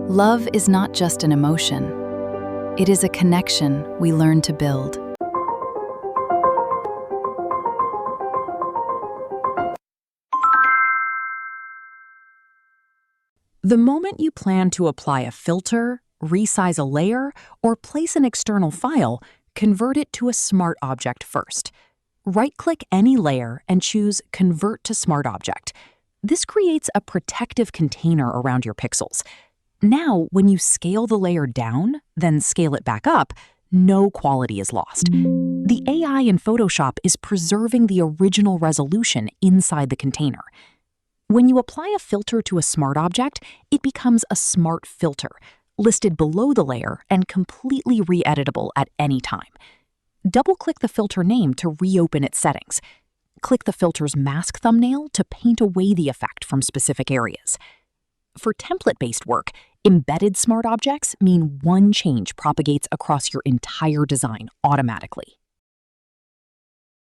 Love is not just an emotion. It is a connection we learn to build. The moment you plan to apply a filter, resize a layer, or place an external file, convert it to a Smart Object first. Right-click any layer and choose Convert to Smart Object. This creates a protective container around your pixels. Now, when you scale the layer down, then scale it back up, no quality is lost. The AI in Photoshop is preserving the original resolution inside the container. When you apply a filter to a Smart Object, it becomes a Smart Filter, listed below the layer and completely re-editable at any time. Double-click the filter name to reopen its settings. Click the filter's mask thumbnail to paint away the effect from specific areas. For template-based work, embedded Smart Objects mean one change propagates across your entire design automatically.